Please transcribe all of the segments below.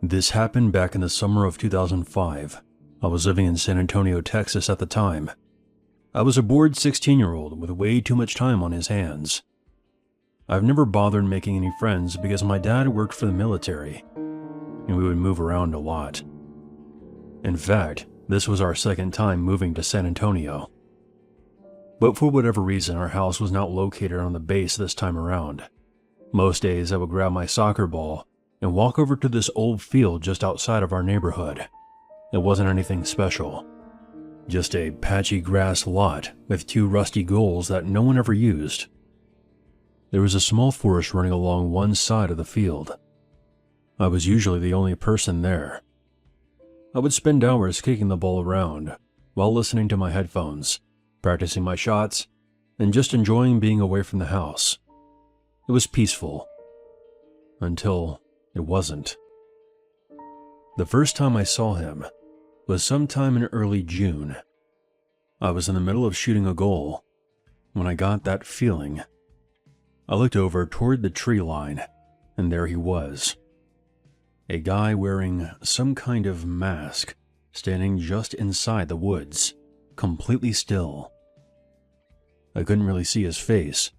This happened back in the summer of 2005. I was living in San Antonio, Texas at the time. I was a bored 16-year-old with way too much time on his hands. I've never bothered making any friends because my dad worked for the military, and we would move around a lot. In fact, this was our second time moving to San Antonio. But for whatever reason, our house was not located on the base this time around. Most days I would grab my soccer ball and walk over to this old field just outside of our neighborhood. It wasn't anything special. Just a patchy grass lot with two rusty goals that no one ever used. There was a small forest running along one side of the field. I was usually the only person there. I would spend hours kicking the ball around while listening to my headphones, practicing my shots, and just enjoying being away from the house. It was peaceful. Until it wasn't. The first time I saw him was sometime in early June. I was in the middle of shooting a goal when I got that feeling. I looked over toward the tree line, and there he was. A guy wearing some kind of mask, standing just inside the woods, completely still. I couldn't really see his face,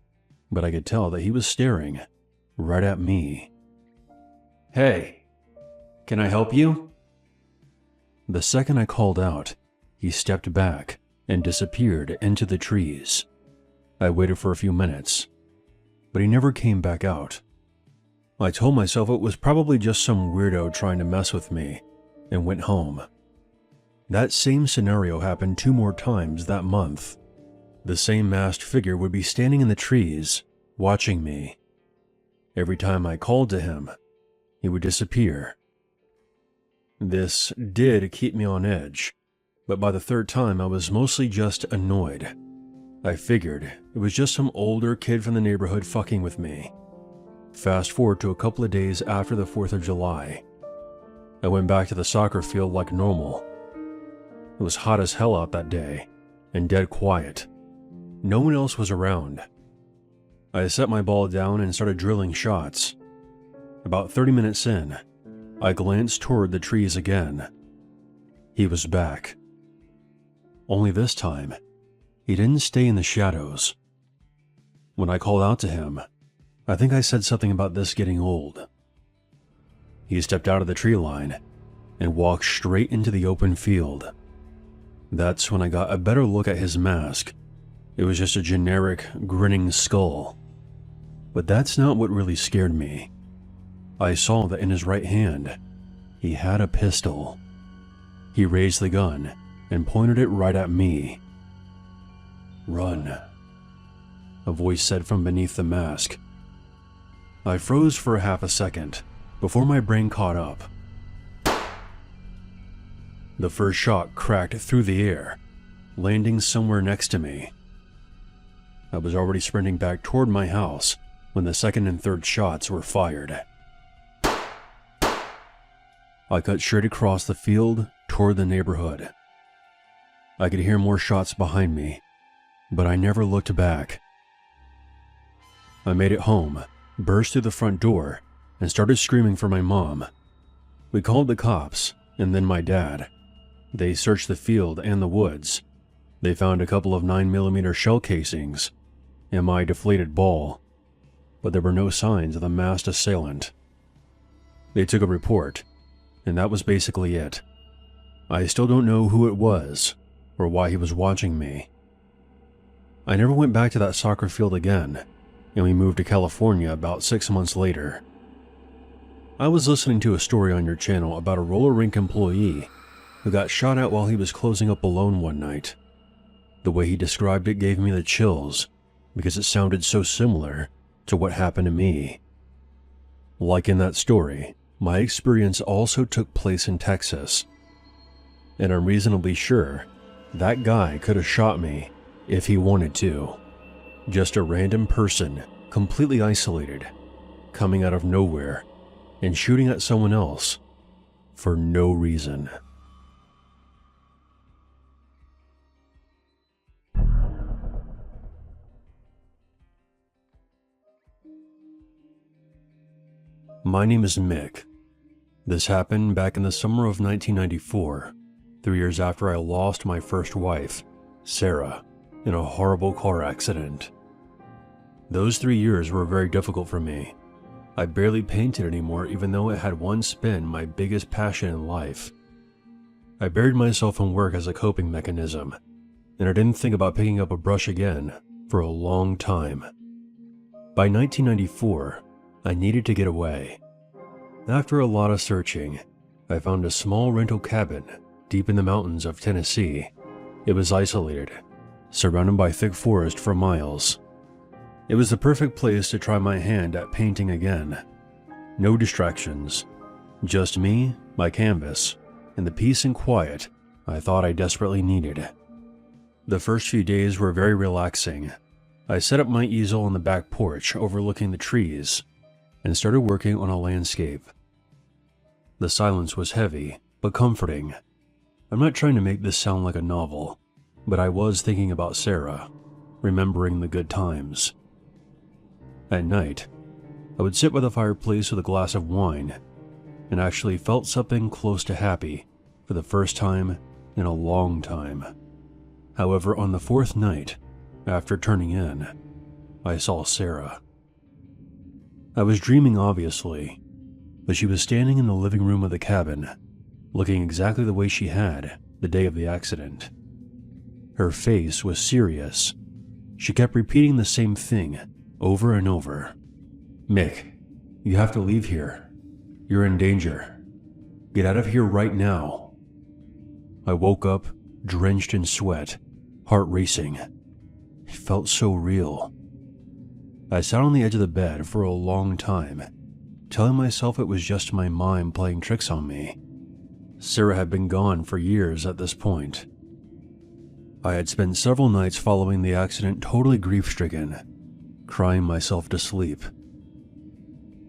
but I could tell that he was staring right at me. "Hey, can I help you?" The second I called out, he stepped back and disappeared into the trees. I waited for a few minutes, but he never came back out. I told myself it was probably just some weirdo trying to mess with me, and went home. That same scenario happened 2 more times that month. The same masked figure would be standing in the trees, watching me. Every time I called to him, he would disappear. This did keep me on edge, but by the 3rd time I was mostly just annoyed. I figured it was just some older kid from the neighborhood fucking with me. Fast forward to a couple of days after the 4th of July. I went back to the soccer field like normal. It was hot as hell out that day, and dead quiet. No one else was around. I set my ball down and started drilling shots. About 30 minutes in, I glanced toward the trees again. He was back. Only this time, he didn't stay in the shadows. When I called out to him, I think I said something about this getting old. He stepped out of the tree line and walked straight into the open field. That's when I got a better look at his mask. It was just a generic, grinning skull. But that's not what really scared me. I saw that in his right hand, he had a pistol. He raised the gun and pointed it right at me. "Run," a voice said from beneath the mask. I froze for a half a second before my brain caught up. The first shot cracked through the air, landing somewhere next to me. I was already sprinting back toward my house when the second and third shots were fired. I cut straight across the field toward the neighborhood. I could hear more shots behind me, but I never looked back. I made it home, burst through the front door, and started screaming for my mom. We called the cops, and then my dad. They searched the field and the woods. They found a couple of 9mm shell casings and my deflated ball, but there were no signs of the masked assailant. They took a report, and that was basically it. I still don't know who it was, or why he was watching me. I never went back to that soccer field again, and we moved to California about 6 months later. I was listening to a story on your channel about a roller rink employee who got shot at while he was closing up alone one night. The way he described it gave me the chills because it sounded so similar to what happened to me. Like in that story, my experience also took place in Texas, and I'm reasonably sure that guy could have shot me if he wanted to. Just a random person, completely isolated, coming out of nowhere and shooting at someone else for no reason. My name is Mick. This happened back in the summer of 1994, 3 years after I lost my first wife, Sarah, in a horrible car accident. Those 3 years were very difficult for me. I barely painted anymore, even though it had once been my biggest passion in life. I buried myself in work as a coping mechanism, and I didn't think about picking up a brush again for a long time. By 1994, I needed to get away. After a lot of searching, I found a small rental cabin deep in the mountains of Tennessee. It was isolated, surrounded by thick forest for miles. It was the perfect place to try my hand at painting again. No distractions, just me, my canvas, and the peace and quiet I thought I desperately needed. The first few days were very relaxing. I set up my easel on the back porch overlooking the trees and started working on a landscape. The silence was heavy, but comforting. I'm not trying to make this sound like a novel, but I was thinking about Sarah, remembering the good times. At night, I would sit by the fireplace with a glass of wine and actually felt something close to happy for the first time in a long time. However, on the fourth night, after turning in, I saw Sarah. I was dreaming, obviously, but she was standing in the living room of the cabin, looking exactly the way she had the day of the accident. Her face was serious. She kept repeating the same thing over and over. "Mick, you have to leave here. You're in danger. Get out of here right now." I woke up, drenched in sweat, heart racing. It felt so real. I sat on the edge of the bed for a long time, telling myself it was just my mind playing tricks on me. Sarah had been gone for years at this point. I had spent several nights following the accident totally grief-stricken, crying myself to sleep.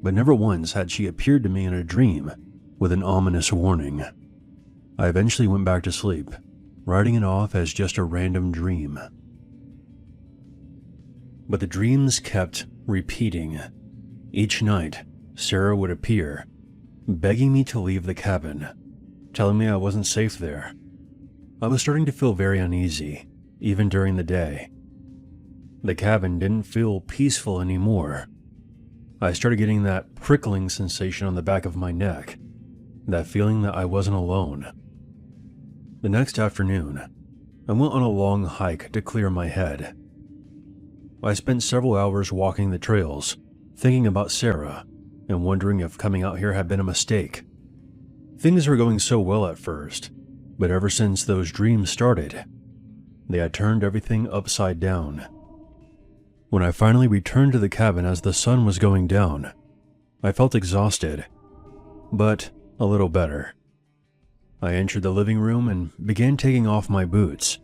But never once had she appeared to me in a dream with an ominous warning. I eventually went back to sleep, writing it off as just a random dream. But the dreams kept repeating. Each night, Sarah would appear, begging me to leave the cabin, telling me I wasn't safe there. I was starting to feel very uneasy, even during the day. The cabin didn't feel peaceful anymore. I started getting that prickling sensation on the back of my neck, that feeling that I wasn't alone. The next afternoon, I went on a long hike to clear my head. I spent several hours walking the trails, thinking about Sarah, and wondering if coming out here had been a mistake. Things were going so well at first, but ever since those dreams started, they had turned everything upside down. When I finally returned to the cabin as the sun was going down, I felt exhausted, but a little better. I entered the living room and began taking off my boots,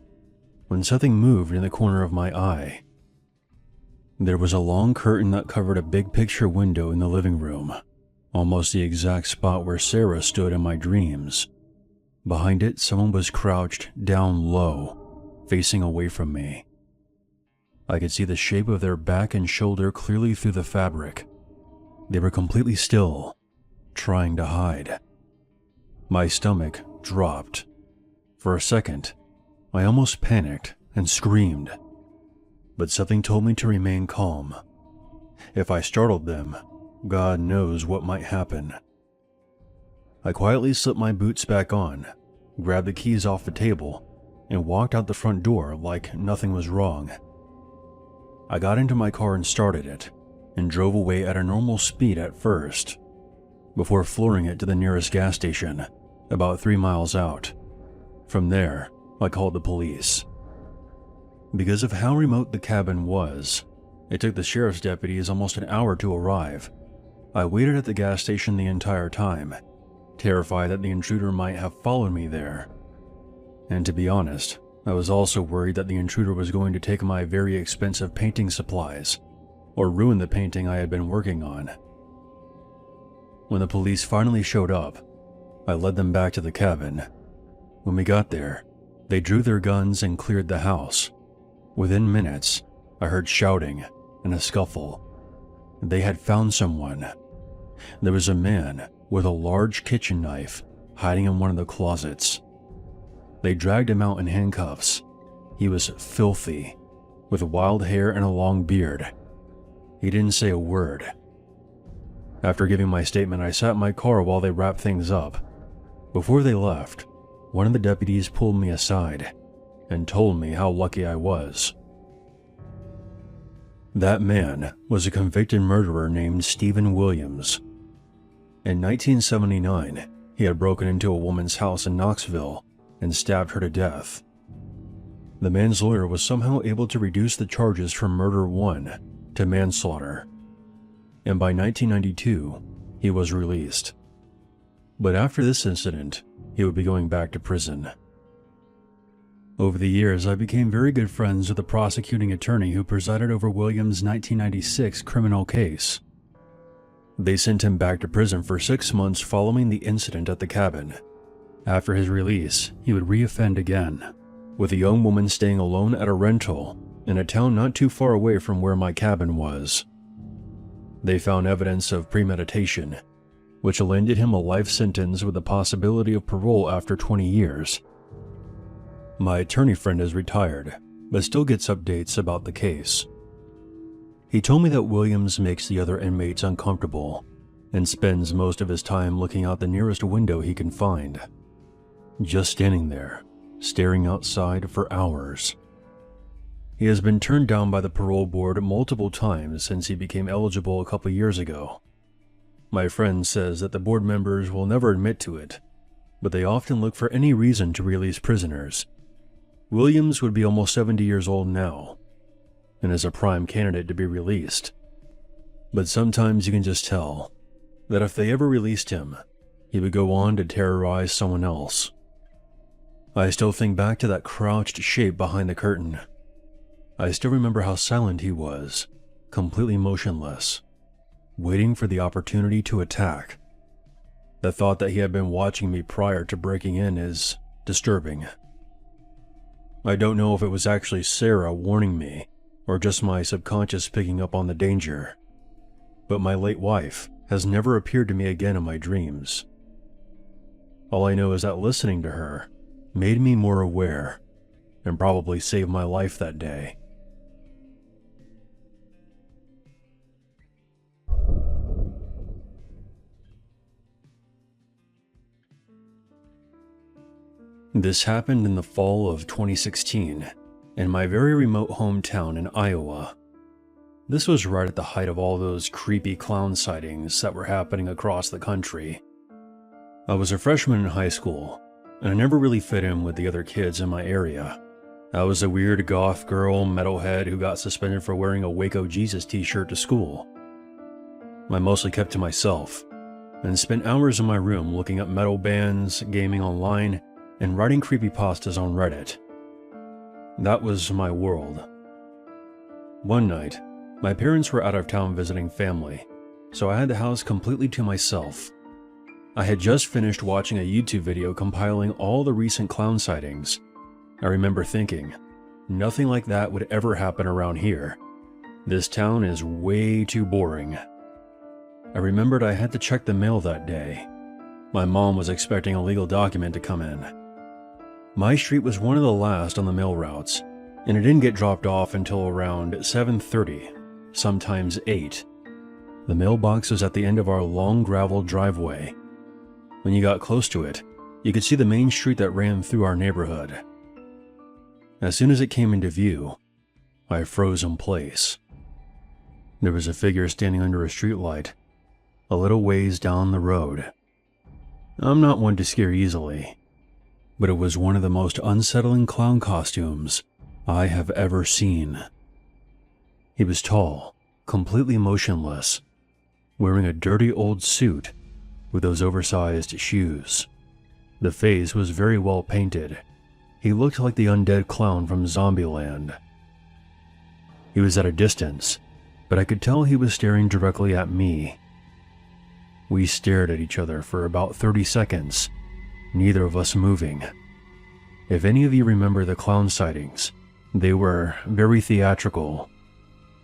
when something moved in the corner of my eye. There was a long curtain that covered a big picture window in the living room, almost the exact spot where Sarah stood in my dreams. Behind it, someone was crouched down low, facing away from me. I could see the shape of their back and shoulder clearly through the fabric. They were completely still, trying to hide. My stomach dropped. For a second, I almost panicked and screamed, but something told me to remain calm. If I startled them, God knows what might happen. I quietly slipped my boots back on, grabbed the keys off the table, and walked out the front door like nothing was wrong. I got into my car and started it, and drove away at a normal speed at first, before flooring it to the nearest gas station, about 3 miles out. From there, I called the police. Because of how remote the cabin was, it took the sheriff's deputies almost an hour to arrive. I waited at the gas station the entire time, terrified that the intruder might have followed me there. And to be honest, I was also worried that the intruder was going to take my very expensive painting supplies, or ruin the painting I had been working on. When the police finally showed up, I led them back to the cabin. When we got there, they drew their guns and cleared the house. Within minutes, I heard shouting and a scuffle. They had found someone. There was a man with a large kitchen knife hiding in one of the closets. They dragged him out in handcuffs. He was filthy, with wild hair and a long beard. He didn't say a word. After giving my statement, I sat in my car while they wrapped things up. Before they left, one of the deputies pulled me aside and told me how lucky I was. That man was a convicted murderer named Stephen Williams. In 1979, he had broken into a woman's house in Knoxville and stabbed her to death. The man's lawyer was somehow able to reduce the charges from murder 1 to manslaughter, and by 1992, he was released. But after this incident, he would be going back to prison. Over the years, I became very good friends with the prosecuting attorney who presided over Williams' 1996 criminal case. They sent him back to prison for 6 months following the incident at the cabin. After his release, he would reoffend again, with a young woman staying alone at a rental in a town not too far away from where my cabin was. They found evidence of premeditation, which landed him a life sentence with the possibility of parole after 20 years. My attorney friend is retired, but still gets updates about the case. He told me that Williams makes the other inmates uncomfortable and spends most of his time looking out the nearest window he can find, just standing there, staring outside for hours. He has been turned down by the parole board multiple times since he became eligible a couple years ago. My friend says that the board members will never admit to it, but they often look for any reason to release prisoners. Williams would be almost 70 years old now, and is a prime candidate to be released. But sometimes you can just tell that if they ever released him, he would go on to terrorize someone else. I still think back to that crouched shape behind the curtain. I still remember how silent he was, completely motionless, waiting for the opportunity to attack. The thought that he had been watching me prior to breaking in is disturbing. I don't know if it was actually Sarah warning me, or just my subconscious picking up on the danger, but my late wife has never appeared to me again in my dreams. All I know is that listening to her made me more aware, and probably saved my life that day. This happened in the fall of 2016, in my very remote hometown in Iowa. This was right at the height of all those creepy clown sightings that were happening across the country. I was a freshman in high school, and I never really fit in with the other kids in my area. I was a weird goth girl metalhead who got suspended for wearing a Waco Jesus t-shirt to school. I mostly kept to myself, and spent hours in my room looking up metal bands, gaming online, and writing creepypastas on Reddit. That was my world. One night, my parents were out of town visiting family, so I had the house completely to myself. I had just finished watching a YouTube video compiling all the recent clown sightings. I remember thinking, nothing like that would ever happen around here. This town is way too boring. I remembered I had to check the mail that day. My mom was expecting a legal document to come in. My street was one of the last on the mail routes, and it didn't get dropped off until around 7:30, sometimes 8. The mailbox was at the end of our long gravel driveway. When you got close to it, you could see the main street that ran through our neighborhood. As soon as it came into view, I froze in place. There was a figure standing under a streetlight, a little ways down the road. I'm not one to scare easily, but it was one of the most unsettling clown costumes I have ever seen. He was tall, completely motionless, wearing a dirty old suit with those oversized shoes. The face was very well painted. He looked like the undead clown from Zombieland. He was at a distance, but I could tell he was staring directly at me. We stared at each other for about 30 seconds, neither of us moving. If any of you remember the clown sightings, they were very theatrical.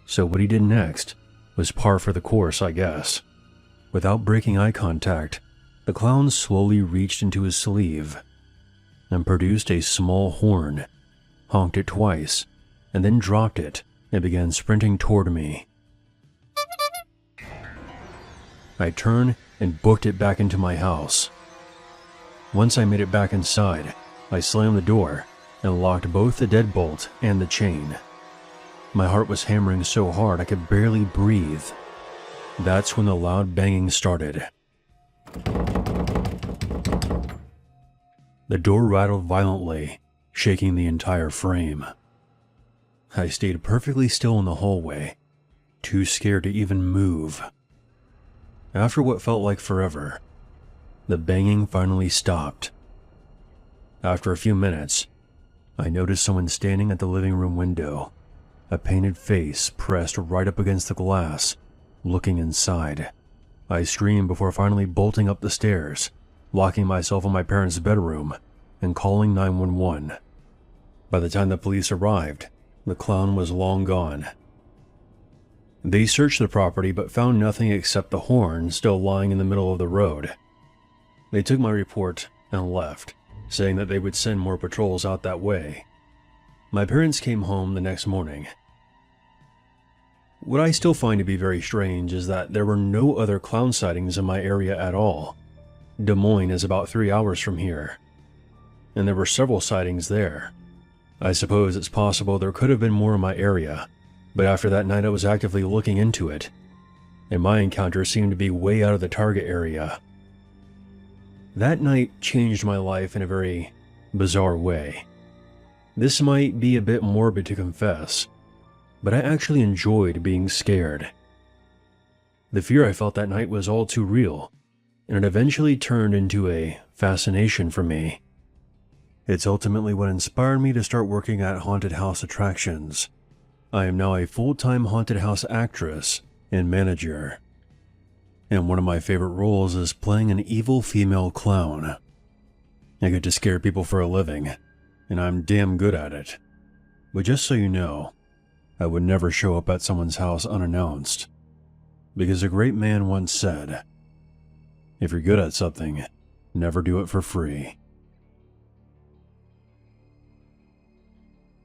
So what he did next was par for the course, I guess. Without breaking eye contact, The clown slowly reached into his sleeve and produced a small horn, honked it twice, and then dropped it and began sprinting toward me. I turned and booked it back into my house. Once I made it back inside, I slammed the door and locked both the deadbolt and the chain. My heart was hammering so hard I could barely breathe. That's when the loud banging started. The door rattled violently, shaking the entire frame. I stayed perfectly still in the hallway, too scared to even move. After what felt like forever, the banging finally stopped. After a few minutes, I noticed someone standing at the living room window, a painted face pressed right up against the glass, looking inside. I screamed before finally bolting up the stairs, locking myself in my parents' bedroom, and calling 911. By the time the police arrived, the clown was long gone. They searched the property but found nothing except the horn still lying in the middle of the road. They took my report and left, saying that they would send more patrols out that way. My parents came home the next morning. What I still find to be very strange is that there were no other clown sightings in my area at all. Des Moines is about 3 hours from here, and there were several sightings there. I suppose it's possible there could have been more in my area, but after that night I was actively looking into it, and my encounter seemed to be way out of the target area. That night changed my life in a very bizarre way. This might be a bit morbid to confess, but I actually enjoyed being scared. The fear I felt that night was all too real, and it eventually turned into a fascination for me. It's ultimately what inspired me to start working at haunted house attractions. I am now a full-time haunted house actress and manager, and one of my favorite roles is playing an evil female clown. I get to scare people for a living, and I'm damn good at it. But just so you know, I would never show up at someone's house unannounced, because a great man once said, "If you're good at something, never do it for free."